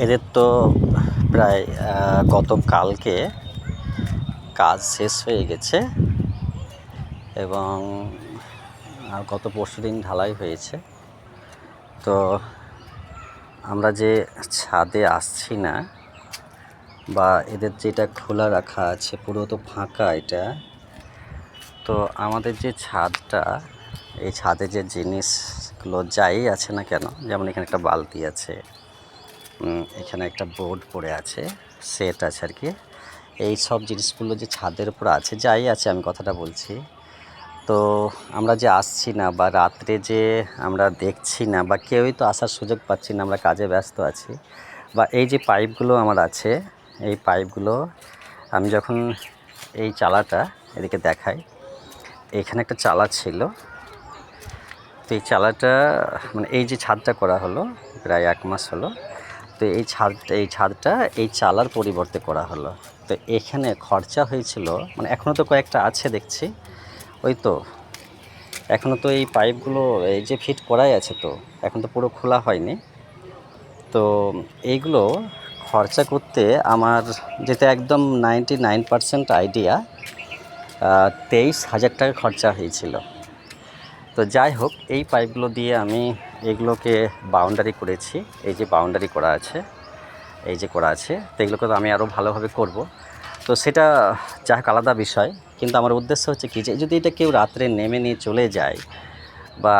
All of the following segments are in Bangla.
এদের তো প্রায় গতকালকে কাজ শেষ হয়ে গেছে এবং গত পরশুদিন ঢালাই হয়েছে। তো আমরা যে ছাদে আসছি না বা এদের যেটা খোলা রাখা আছে পুরো তো ফাঁকা এটা। তো আমাদের যে ছাদটা, এই ছাদে যে জিনিসগুলো যাই আছে না কেন, যেমন এখানে একটা বালতি আছে, এখানে একটা বোর্ড পড়ে আছে, সেট আছে আর কি। এই সব জিনিসগুলো যে ছাদের উপর আছে, যাই আছে আমি কথাটা বলছি। তো আমরা যে আসছি না বা রাত্রে যে আমরা দেখছি না বা কেউই তো আসার সুযোগ পাচ্ছি না, আমরা কাজে ব্যস্ত আছি। বা এই যে পাইপগুলো আমার আছে, এই পাইপগুলো আমি যখন এই চালাটা এদিকে দেখাই, এখানে একটা চালা ছিল। তো এই চালাটা মানে এই যে ছাদটা করা হলো প্রায় 1 মাস হলো। তো এই ছাদটা এই চালার পরিবর্তে করা হলো। তো এখানে খরচা হয়েছিল, মানে এখনও তো কয়েকটা আছে দেখছি, ওই তো এখনও তো এই পাইপগুলো এই যে ফিট করাই আছে, তো এখন তো পুরো খোলা হয়নি। তো এইগুলো খরচা করতে আমার যেটা একদম 99% আইডিয়া 23,000 টাকা খরচা হয়েছিল। তো যাই হোক, এই পাইপগুলো দিয়ে আমি এগুলোকে বাউন্ডারি করেছি। এই যে বাউন্ডারি করা আছে, এই যে করা আছে, তো এগুলোকে তো আমি আরও ভালোভাবে করব। তো সেটা যাই হোক আলাদা বিষয়, কিন্তু আমার উদ্দেশ্য হচ্ছে কি, যে যদি এটা কেউ রাত্রে নেমে নিয়ে চলে যায় বা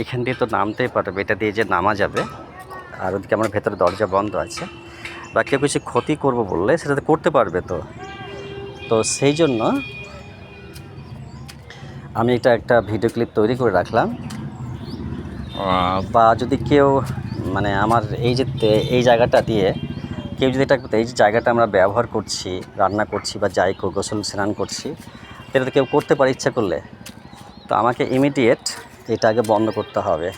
এইখান দিয়ে তো নামতেই পারবে, এটা দিয়ে যে নামা যাবে, আর ওদিকে আমার ভেতরে দরজা বন্ধ আছে, বা কেউ কিছু ক্ষতি করব বললে সেটা তো করতে পারবে। তো সেই জন্য আমি এটা একটা ভিডিও ক্লিপ তৈরি করে রাখলাম। বা যদি কেউ মানে আমার এই জায়গাটা দিয়ে কেউ যদি এই যে জায়গাটা আমরা ব্যবহার করছি, রান্না করছি বা যাই গোসল স্নান করছি, এটা তো কেউ করতে পারে ইচ্ছা করলে। তো আমাকে ইমিডিয়েট এটা আগে বন্ধ করতে হবে।